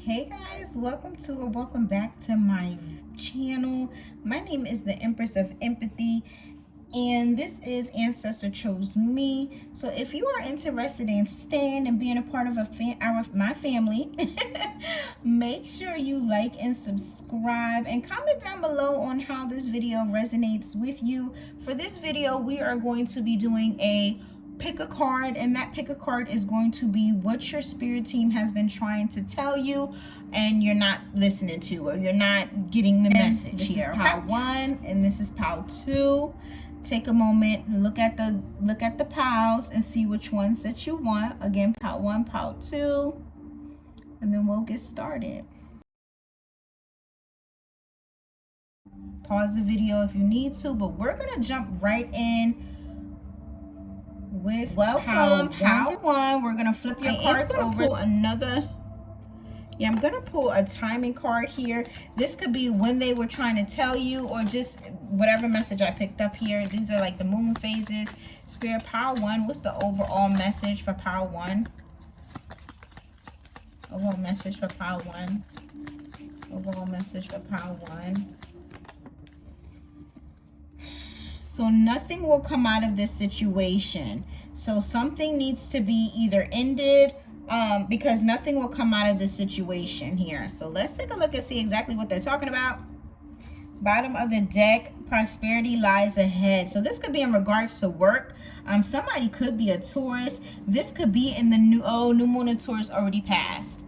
Hey guys, welcome back to my channel. My name is the Empress of Empathy, and this is Ancestor Chose Me. So if you are interested in staying and being a part of my family, make sure you like and subscribe and comment down below on how this video resonates with you. For this video, we are going to be doing a pick a card, and that pick a card is going to be what your spirit team has been trying to tell you and you're not listening to, or you're not getting the message. This is pile 1 and this is pile 2. Take a moment and look at the piles and see which ones that you want. Again, pile 1, pile 2, and then we'll get started. Pause the video if you need to, but we're gonna jump right in with pile 1. We're gonna flip your cards over. I'm gonna pull a timing card here. This could be when they were trying to tell you, or just whatever message I picked up here. These are like the moon phases. Spirit, pile 1, what's the overall message for pile 1? Overall message for pile 1. Overall message for pile 1. So nothing will come out of this situation. So something needs to be either ended, because nothing will come out of this situation here. So let's take a look and see exactly what they're talking about. Bottom of the deck, prosperity lies ahead. So this could be in regards to work. Somebody could be a Taurus. This could be in the new moon in Taurus already passed.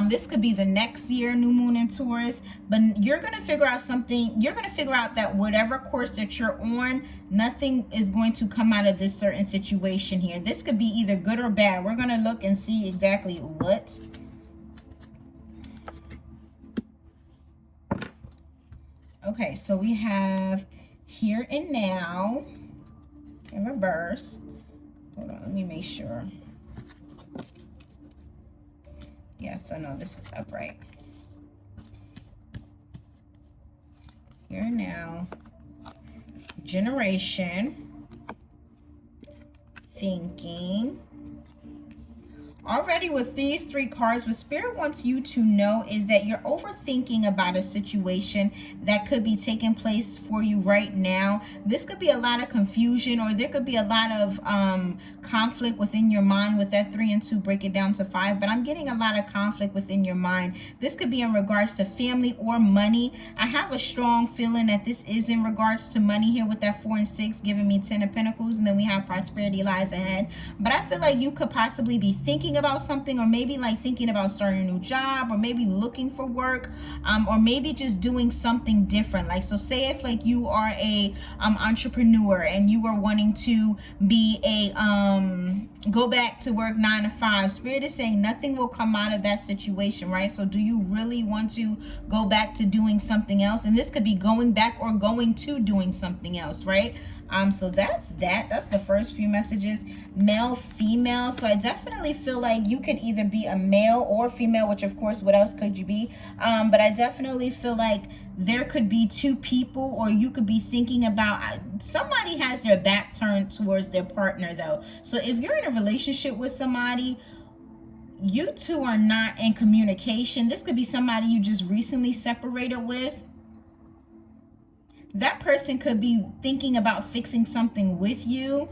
This could be the next year, new moon in Taurus, but you're going to figure out something. You're going to figure out that whatever course that you're on, nothing is going to come out of this certain situation here. This could be either good or bad. We're going to look and see exactly what. Okay, so we have here and now in reverse. Hold on, let me make sure. Yes, so no, this is upright. Here and now, generation, thinking. Already with these 3 cards, what Spirit wants you to know is that you're overthinking about a situation that could be taking place for you right now. This could be a lot of confusion, or there could be a lot of conflict within your mind. With that 3 and 2, break it down to 5, but I'm getting a lot of conflict within your mind. This could be in regards to family or money. I have a strong feeling that this is in regards to money here, with that 4 and 6 giving me 10 of Pentacles, and then we have prosperity lies ahead. But I feel like you could possibly be thinking about something, or maybe like thinking about starting a new job, or maybe looking for work, or maybe just doing something different. Like, so say if like you are a entrepreneur and you are wanting to be a go back to work 9 to 5, Spirit is saying nothing will come out of that situation, right? So do you really want to go back to doing something else? And this could be going back or going to doing something else, right? So that's the first few messages. Male, female. So I definitely feel like you could either be a male or female, which of course, what else could you be? But I definitely feel like there could be 2 people, or you could be thinking about, somebody has their back turned towards their partner though. So if you're in a relationship with somebody, you 2 are not in communication. This could be somebody you just recently separated with. That person could be thinking about fixing something with you.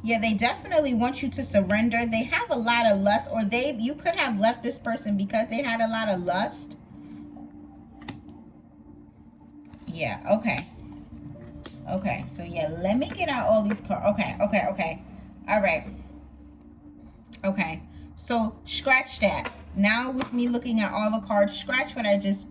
Yeah, they definitely want you to surrender. They have a lot of lust, or you could have left this person because they had a lot of lust. Yeah, okay. Okay, so yeah, let me get out all these cards. Okay. All right. Okay, so scratch that. Now with me looking at all the cards, scratch what I just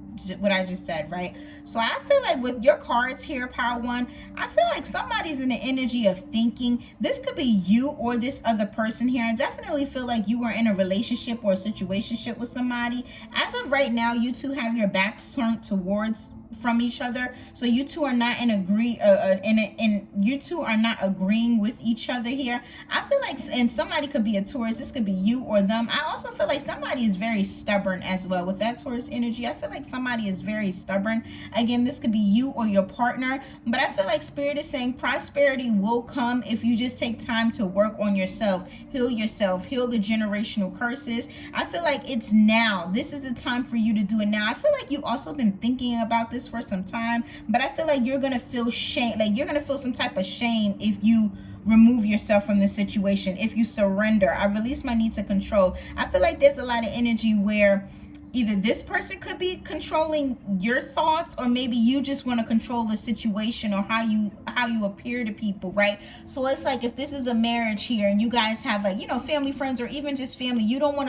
said, right? So I feel like with your cards here, pile 1, I feel like somebody's in the energy of thinking. This could be you or this other person here. I definitely feel like you are in a relationship or a situationship with somebody. As of right now, you 2 have your backs turned towards from each other. So you two are not you two are not agreeing with each other here. I feel like, and somebody could be a Taurus, this could be you or them. I also feel like somebody is very stubborn as well with that Taurus energy. I feel like somebody is very stubborn. Again, this could be you or your partner, but I feel like Spirit is saying prosperity will come if you just take time to work on yourself, heal the generational curses. I feel like it's now. This is the time for you to do it now. I feel like you've also been thinking about this for some time, but I feel like you're gonna feel shame, like you're gonna feel some type of shame if you remove yourself from the situation, if you surrender. I release my need to control. I feel like there's a lot of energy where either this person could be controlling your thoughts, or maybe you just want to control the situation or how you appear to people, right? So it's like, if this is a marriage here and you guys have, like, you know, family, friends, or even just family, you don't want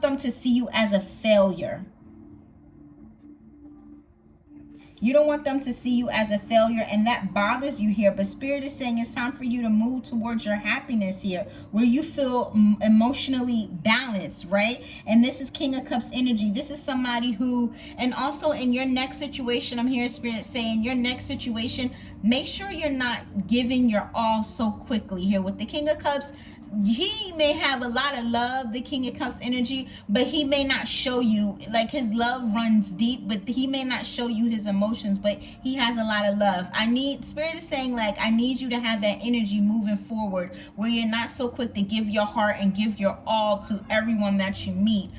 them to see you as a failure. You don't want them to see you as a failure, and that bothers you here. But Spirit is saying it's time for you to move towards your happiness here, where you feel emotionally balanced, right? And this is King of Cups energy. This is somebody who, and also in your next situation, I'm hearing Spirit saying your next situation, make sure you're not giving your all so quickly here. With the King of Cups, he may have a lot of love, the King of Cups energy, but he may not show you, like, his love runs deep, but he may not show you his emotions, but he has a lot of love. Spirit is saying, like, I need you to have that energy moving forward, where you're not so quick to give your heart and give your all to everyone that you meet,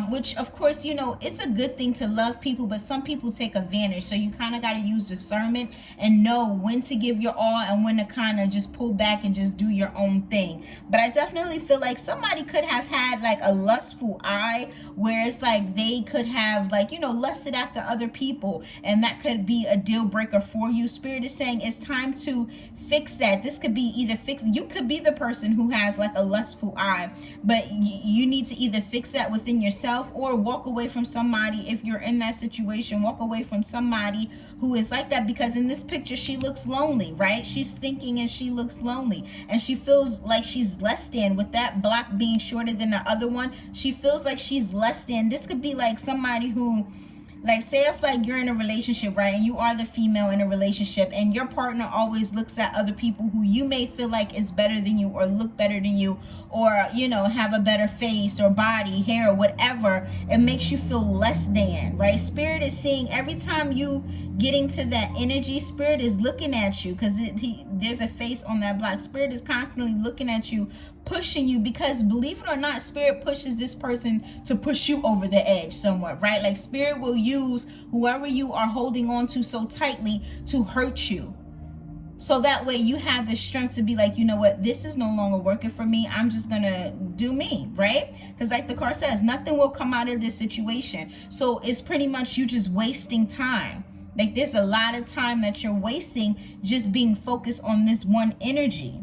which, of course, you know, it's a good thing to love people, but some people take advantage. So you kind of got to use discernment and know when to give your all and when to kind of just pull back and just do your own thing. But I definitely feel like somebody could have had, like, a lustful eye, where it's like they could have, like, you know, lusted after other people, and that could be a deal breaker for you. Spirit is saying it's time to fix that. This could be either fixed. You could be the person who has, like, a lustful eye, but you need to either fix that within yourself or walk away from somebody. If you're in that situation, walk away from somebody who is like that, because in this picture she looks lonely, right? She's thinking and she looks lonely, and she feels like she's less than. With that block being shorter than the other one, she feels like she's less than. This could be like somebody who, like, say if, like, you're in a relationship, right, and you are the female in a relationship, and your partner always looks at other people who you may feel like is better than you, or look better than you, or, you know, have a better face or body, hair, whatever. It makes you feel less than, right? Spirit is seeing every time you get into that energy, Spirit is looking at you, because there's a face on that block. Spirit is constantly looking at you, pushing you, because, believe it or not, Spirit pushes this person to push you over the edge somewhat, right? Like, Spirit will use whoever you are holding on to so tightly to hurt you, so that way you have the strength to be like, you know what, this is no longer working for me, I'm just gonna do me, right? Because, like the card says, nothing will come out of this situation. So it's pretty much you just wasting time. Like, there's a lot of time that you're wasting just being focused on this one energy.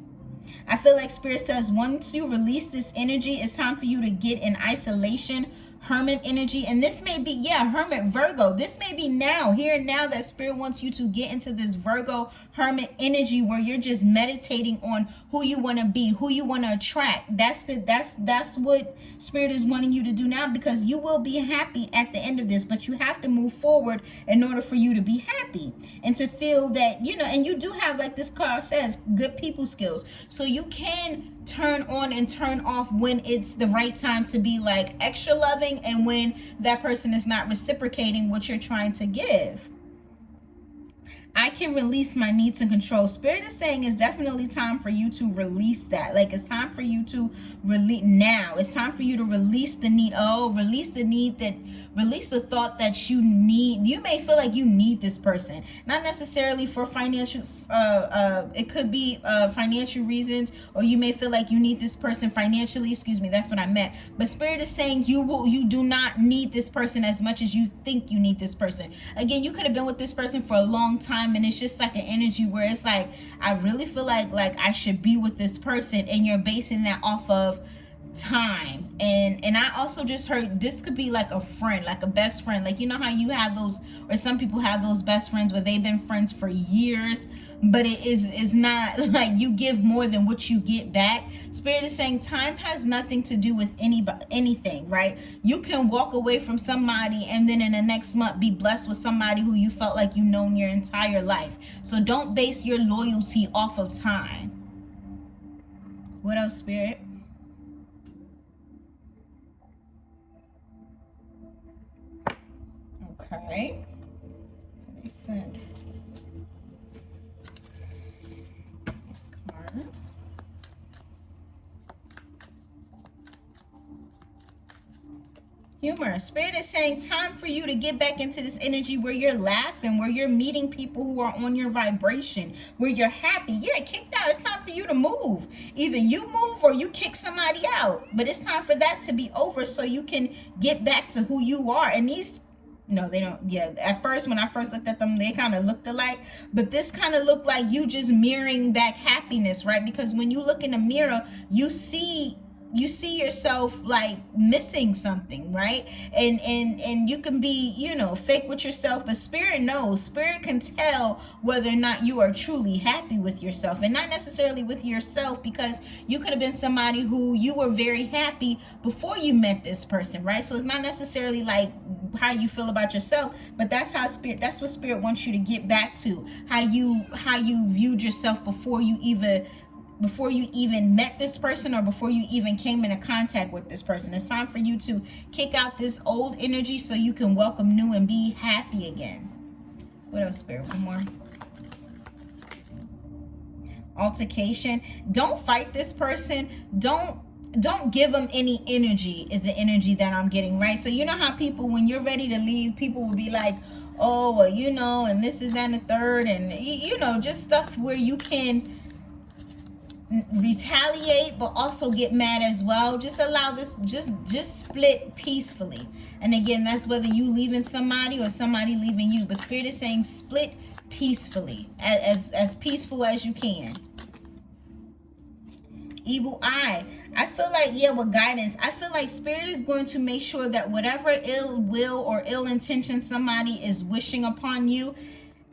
I feel like Spirit says once you release this energy, it's time for you to get in isolation, hermit energy. And this may be, hermit, Virgo. This may be now, here and now, that Spirit wants you to get into this Virgo hermit energy, where you're just meditating on who you want to be, who you want to attract. That's what Spirit is wanting you to do now, because you will be happy at the end of this, but you have to move forward in order for you to be happy and to feel that, you know, and you do have, like this card says, good people skills. So you can turn on and turn off when it's the right time to be, like, extra loving, and when that person is not reciprocating what you're trying to give. I can release my need to control. Spirit is saying it's definitely time for you to release that. Like, it's time for you to release now. It's time for you to release the need. Release the thought that you need. You may feel like you need this person, not necessarily for financial, it could be financial reasons, or you may feel like you need this person financially, that's what I meant. But Spirit is saying you do not need this person as much as you think you need this person. Again, you could have been with this person for a long time, and it's just like an energy where it's like, I really feel like I should be with this person, and you're basing that off of time. And I also just heard this could be like a friend, like a best friend. Like, you know how you have those, or some people have those best friends where they've been friends for years, but it is not like you give more than what you get back. Spirit is saying time has nothing to do with anything, right? You can walk away from somebody and then in the next month be blessed with somebody who you felt like you known your entire life. So don't base your loyalty off of time. What else, Spirit? Okay. Let me send these cards. Humor. Spirit is saying time for you to get back into this energy where you're laughing, where you're meeting people who are on your vibration, where you're happy. Yeah, kicked out. It's time for you to move. Either you move or you kick somebody out. But it's time for that to be over so you can get back to who you are. And these, no, they don't. Yeah, at first, when I first looked at them, they kind of looked alike. But this kind of looked like you just mirroring back happiness, right? Because when you look in the mirror, you see yourself like missing something, right? And you can be, you know, fake with yourself, but spirit knows. Spirit can tell whether or not you are truly happy with yourself, and not necessarily with yourself, because you could have been somebody who you were very happy before you met this person, right? So it's not necessarily like how you feel about yourself, but that's how spirit, that's what spirit wants you to get back to, how you viewed yourself before you even met this person, or before you even came into contact with this person. It's time for you to kick out this old energy so you can welcome new and be happy again. What else, Spirit? One more. Altercation. Don't fight this person. Don't give them any energy, is the energy that I'm getting, right? So you know how people, when you're ready to leave, people will be like, oh, well, you know, and this is and the third, and you know, just stuff where you can retaliate but also get mad as well. Just allow this, just split peacefully. And again, that's whether you leaving somebody or somebody leaving you, but spirit is saying split peacefully, as peaceful as you can. Evil eye. I feel like, yeah, with guidance, I feel like spirit is going to make sure that whatever ill will or ill intention somebody is wishing upon you,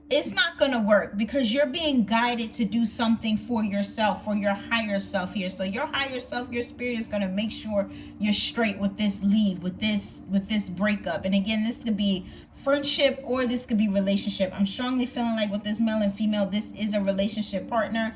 it's not going to work, because you're being guided to do something for yourself, for your higher self here. So your higher self, your spirit is going to make sure you're straight with this leave, with this breakup. And again, this could be friendship or this could be relationship. I'm strongly feeling like with this male and female, this is a relationship partner.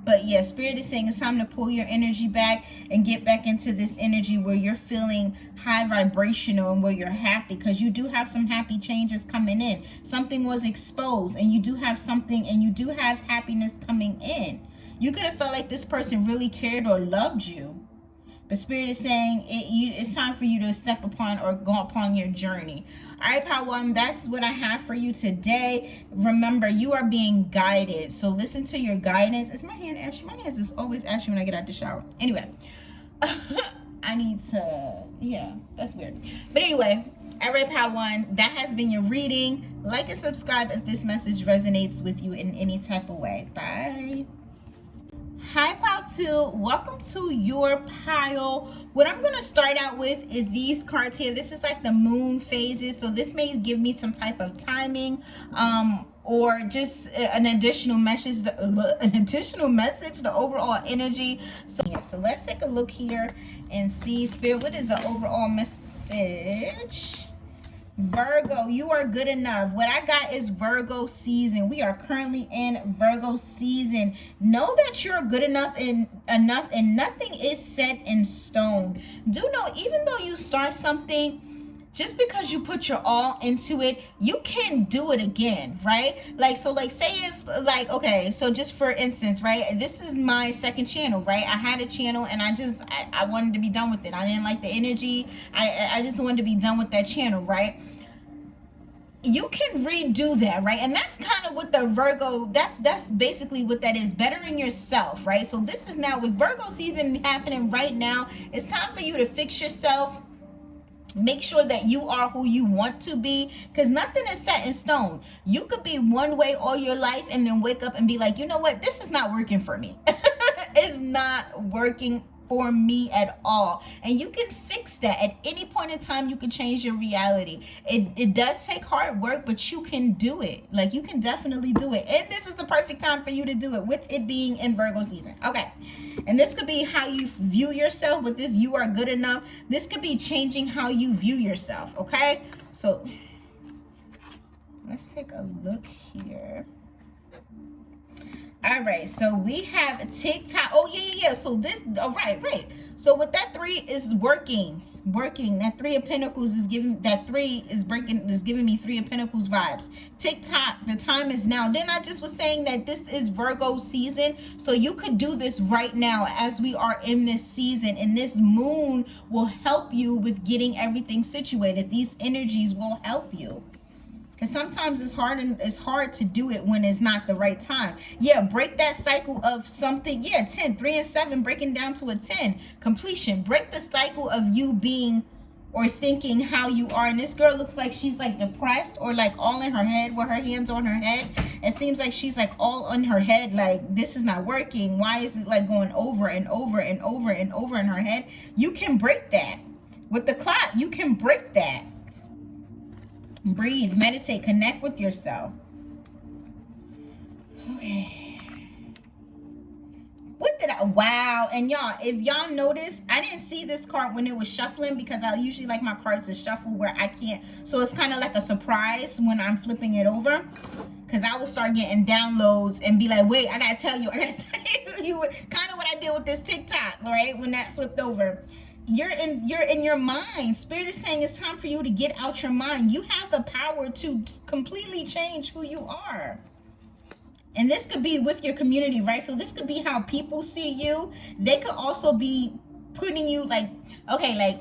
But yeah, spirit is saying it's time to pull your energy back and get back into this energy where you're feeling high vibrational and where you're happy, because you do have some happy changes coming in. Something was exposed, and you do have something, and you do have happiness coming in. You could have felt like this person really cared or loved you, but spirit is saying it's time for you to step upon or go upon your journey. All right, Power One, that's what I have for you today. Remember, you are being guided. So listen to your guidance. Is my hand ashy? My hands is always ashy when I get out the shower. Anyway, I need to, yeah, that's weird. But anyway, all right, Power One, that has been your reading. Like and subscribe if this message resonates with you in any type of way. Bye. Hi, Pile 2. Welcome to your pile. What I'm going to start out with is these cards here. This is like the moon phases. So this may give me some type of timing or just an additional message, the overall energy. So yeah, so let's take a look here and see, Spirit, what is the overall message? Virgo, you are good enough. What I got is Virgo season. We are currently in Virgo season. Know that you're good enough and nothing is set in stone. Do know, even though you start something, just because you put your all into it, you can do it again, right? Like, so like say if like, okay, so just for instance, right, this is my second channel, right? I had a channel and I wanted to be done with it. I didn't like the energy. I just wanted to be done with that channel, right? You can redo that, right? And that's kind of what the Virgo, that's basically what that is, bettering yourself, right? So this is now with Virgo season happening right now. It's time for you to fix yourself. Make sure that you are who you want to be, because nothing is set in stone. You could be one way all your life and then wake up and be like, you know what, this is not working for me. It's not working for me at all. And you can fix that at any point in time. You can change your reality. It does take hard work, but you can do it. Like, you can definitely do it. And this is the perfect time for you to do it, with it being in Virgo season. Okay. And this could be how you view yourself. With this, you are good enough. This could be changing how you view yourself. Okay. So let's take a look here. All right, so we have TikTok. Oh, yeah. So this, oh, right. So with that 3 is working. That 3 of Pentacles is giving, that 3 is giving me 3 of Pentacles vibes. TikTok, the time is now. Then I just was saying that this is Virgo season. So you could do this right now as we are in this season. And this moon will help you with getting everything situated. These energies will help you. Because sometimes it's hard to do it when it's not the right time. Yeah, break that cycle of something. Yeah, 10, 3 and 7, breaking down to a 10. Completion. Break the cycle of you being or thinking how you are. And this girl looks like she's like depressed, or like all in her head, with her hands on her head. It seems like she's like all on her head, like this is not working. Why is it like going over and over and over and over in her head? You can break that. With the clock, you can break that. Breathe, meditate, connect with yourself. Okay. What did I, wow. And y'all, if y'all notice, I didn't see this card when it was shuffling, because I usually like my cards to shuffle where I can't. So it's kind of like a surprise when I'm flipping it over, because I will start getting downloads and be like, wait, I gotta tell you, kind of what I did with this TikTok, right? When that flipped over. You're in your mind. Spirit is saying it's time for you to get out your mind. You have the power to completely change who you are. And this could be with your community, right? So this could be how people see you. They could also be putting you like, okay, like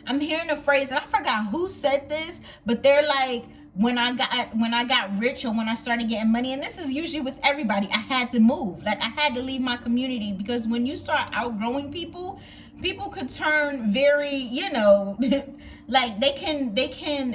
I'm hearing a phrase, and I forgot who said this, but they're like, when I got rich, or when I started getting money, and this is usually with everybody, I had to move. Like, I had to leave my community, because when you start outgrowing people could turn very, like they can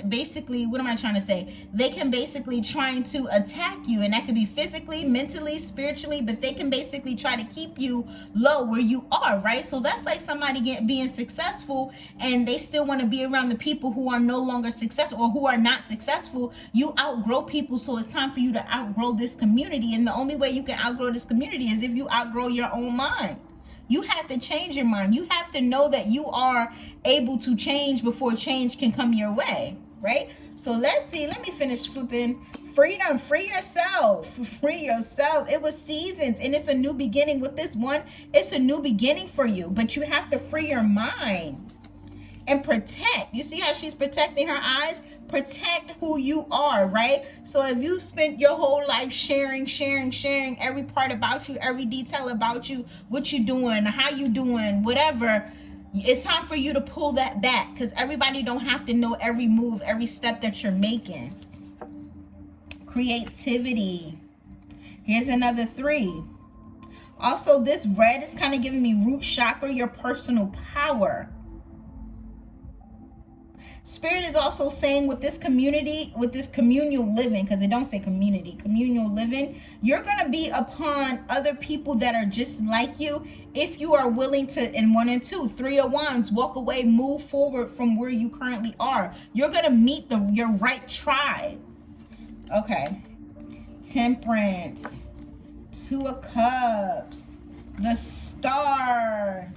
basically, what am I trying to say? They can basically trying to attack you, and that could be physically, mentally, spiritually, but they can basically try to keep you low where you are, right? So that's like somebody being successful, and they still want to be around the people who are no longer successful, or who are not successful. You outgrow people, so it's time for you to outgrow this community, and the only way you can outgrow this community is if you outgrow your own mind. You have to change your mind. You have to know that you are able to change before change can come your way, right? So let's see. Let me finish flipping. Freedom. Free yourself. Free yourself. It was seasons, and it's a new beginning. With this one, it's a new beginning for you, but you have to free your mind and protect. You see how she's protecting her eyes? Protect who you are, right? So if you spent your whole life sharing every part about you, every detail about you, what you doing, how you doing, whatever, it's time for you to pull that back, because everybody don't have to know every move, every step that you're making. Creativity. Here's another 3. Also, this red is kind of giving me root chakra, your personal power. Spirit is also saying with this community, with this communal living, because they don't say community, communal living, you're going to be upon other people that are just like you, if you are willing to, in 1 and 2, 3 of Wands, walk away, move forward from where you currently are. You're going to meet your right tribe. Okay. Temperance. 2 of Cups. The Star.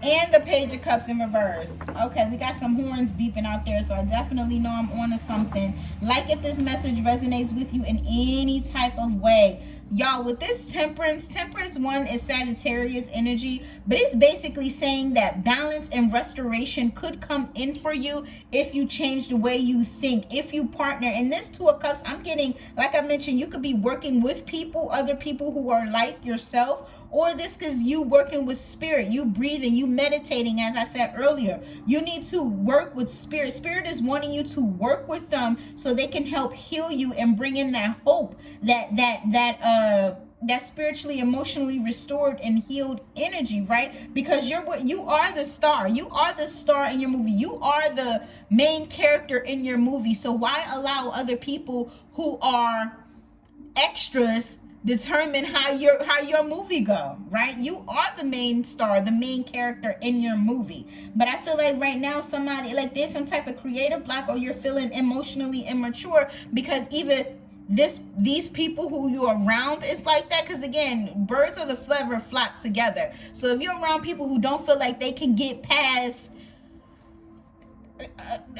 And the Page of Cups in reverse. Okay, we got some horns beeping out there, so I definitely know I'm on to something. Like if this message resonates with you in any type of way. Y'all, with this temperance 1 is Sagittarius energy, but it's basically saying that balance and restoration could come in for you if you change the way you think, if you partner. In this 2 of Cups, I'm getting, like I mentioned, you could be working with people, other people who are like yourself, or this is you working with spirit, you breathing, you meditating. As I said earlier, you need to work with spirit. Spirit is wanting you to work with them so they can help heal you and bring in that hope, that spiritually, emotionally restored and healed energy, right? Because you are the star. You are the star in your movie. You are the main character in your movie. So why allow other people who are extras determine how your movie go, right? You are the main star, the main character in your movie. But I feel like right now somebody, like, there's some type of creative block, or you're feeling emotionally immature because even these people who you're around is like that. Because again, birds of the feather flock together. So if you're around people who don't feel like they can get past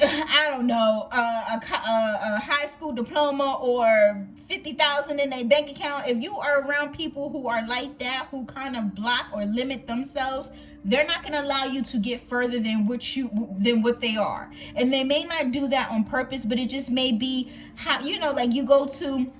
I don't know, a high school diploma or 50,000 in a bank account, if you are around people who are like that, who kind of block or limit themselves, they're not going to allow you to get further than what they are. And they may not do that on purpose, but it just may be how, like you go to,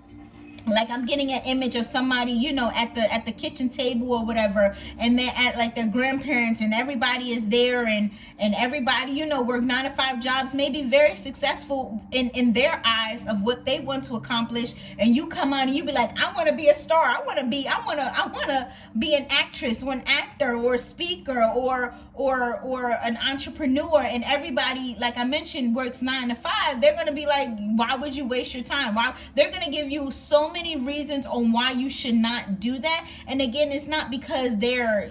like, I'm getting an image of somebody, at the kitchen table or whatever, and they're at like their grandparents, and everybody is there, and everybody, work 9-to-5 jobs, maybe very successful in their eyes of what they want to accomplish, and you come on and you be like, I want to be a star, I want to be an actress or an actor or a speaker or an entrepreneur, and everybody, like I mentioned, works 9 to 5. They're going to be like, why would you waste your time? Why? They're going to give you so many reasons on why you should not do that. And again, it's not because they're,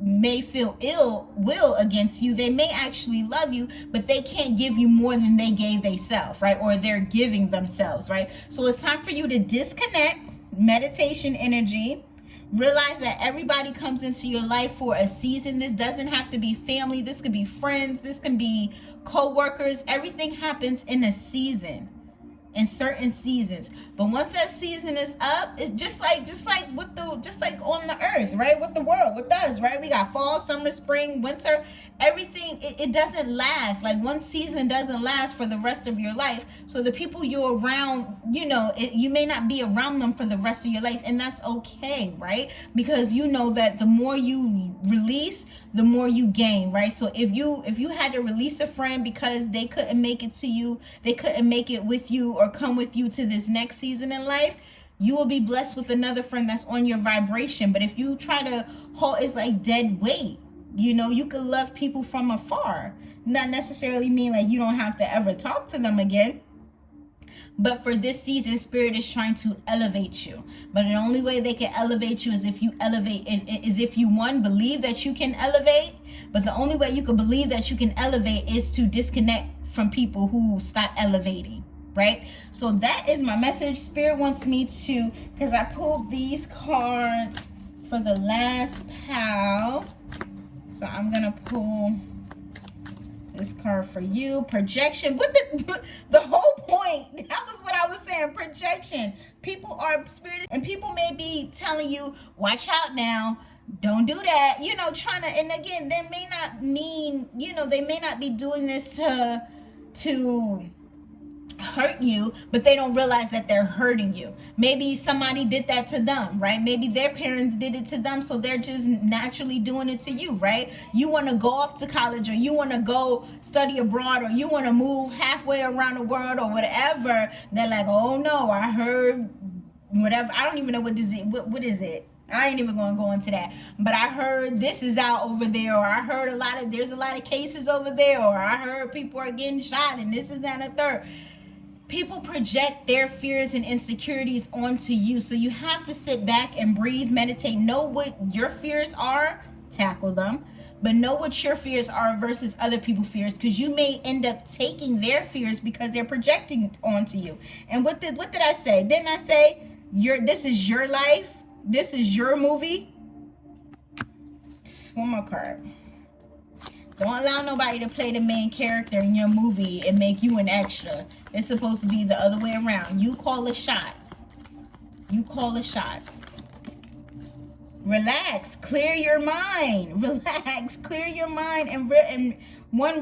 may feel ill will against you. They may actually love you, but they can't give you more than they gave themselves, right? Or they're giving themselves, right? So it's time for you to disconnect meditation energy. Realize that everybody comes into your life for a season. This doesn't have to be family. This could be friends. This can be co-workers. Everything happens in a season, in certain seasons. But once that season is up, it's just like on the earth, right? With the world, with us, right? We got fall, summer, spring, winter, everything. It doesn't last. Like, one season doesn't last for the rest of your life. So the people you're around, you may not be around them for the rest of your life, and that's okay, right? Because you know that the more you release, the more you gain, right? So if you had to release a friend because they couldn't make it to you, they couldn't make it with you or come with you to this next season in life, you will be blessed with another friend that's on your vibration. But if you try to hold, it's like dead weight. You could love people from afar, not necessarily mean like you don't have to ever talk to them again. But for this season, Spirit is trying to elevate you. But the only way they can elevate you is if you elevate, is if you, one, believe that you can elevate. But the only way you can believe that you can elevate is to disconnect from people who stop elevating, right? So that is my message. Spirit wants me to, because I pulled these cards for the last pal. So I'm going to pull this card for you. Projection. What the whole point, that was what I was saying, projection. People are spirited, and people may be telling you, watch out now, don't do that, trying to, and again, they may not mean, they may not be doing this to hurt you, but they don't realize that they're hurting you. Maybe somebody did that to them, right? Maybe their parents did it to them, so they're just naturally doing it to you, right? You want to go off to college, or you want to go study abroad, or you want to move halfway around the world, or whatever. They're like, oh no, I heard whatever. I don't even know what is it. I ain't even going to go into that. But I heard this is out over there, or I heard there's a lot of cases over there, or I heard people are getting shot, and this is that and the third. People project their fears and insecurities onto you. So you have to sit back and breathe, meditate, know what your fears are, tackle them, but know what your fears are versus other people's fears, because you may end up taking their fears because they're projecting onto you. And what did I say? Didn't I say this is your life? This is your movie? One more card. Don't allow nobody to play the main character in your movie and make you an extra. It's supposed to be the other way around. You call the shots. You call the shots. Relax. Clear your mind. Relax. Clear your mind. And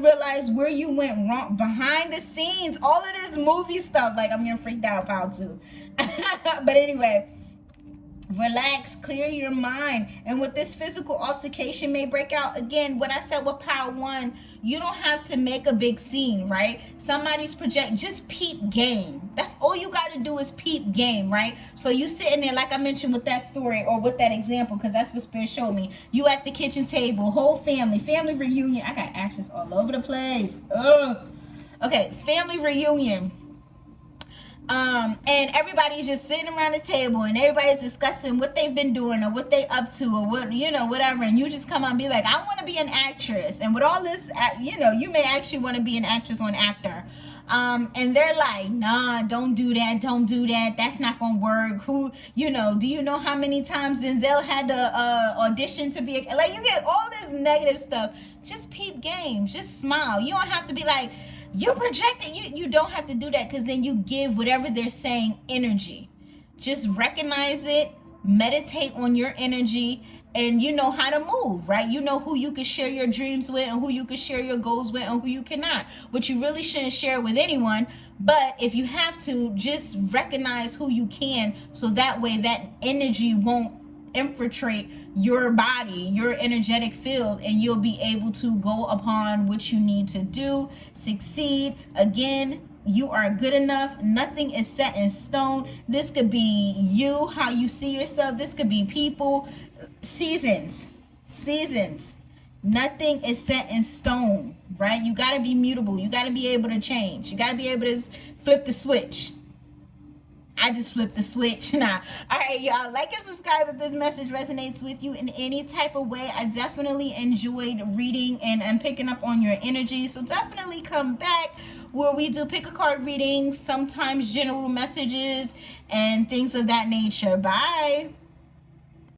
realize where you went wrong. Behind the scenes. All of this movie stuff. Like, I'm getting freaked out about too. But anyway. Relax, clear your mind. And with this physical altercation may break out, again, what I said with power one, you don't have to make a big scene, right? Somebody's just peep game. That's all you got to do is peep game, right? So you sitting there, like I mentioned with that story or with that example, because that's what Spirit showed me. You at the kitchen table, whole family reunion. I got actions all over the place. Ugh. Okay, family reunion. And everybody's just sitting around the table and everybody's discussing what they've been doing or what they up to or what, whatever. And you just come out and be like, I want to be an actress. And with all this, you may actually want to be an actress or an actor. And they're like, nah, don't do that. Don't do that. That's not going to work. Do you know how many times Denzel had to audition to be like, you get all this negative stuff. Just peep games. Just smile. You don't have to be like, you project it. You don't have to do that, because then you give whatever they're saying energy. Just recognize it, meditate on your energy, and you know how to move, right? You know who you can share your dreams with and who you can share your goals with and who you cannot. But you really shouldn't share with anyone. But if you have to, just recognize who you can, so that way that energy won't infiltrate your body, your energetic field, and you'll be able to go upon what you need to do, succeed. Again, you are good enough. Nothing is set in stone. This could be you, how you see yourself. This could be people, seasons. Nothing is set in stone, right? You got to be mutable. You got to be able to change. You got to be able to flip the switch. I just flipped the switch. Nah. All right, y'all. Like and subscribe if this message resonates with you in any type of way. I definitely enjoyed reading and picking up on your energy. So definitely come back where we do pick a card readings, sometimes general messages, and things of that nature. Bye.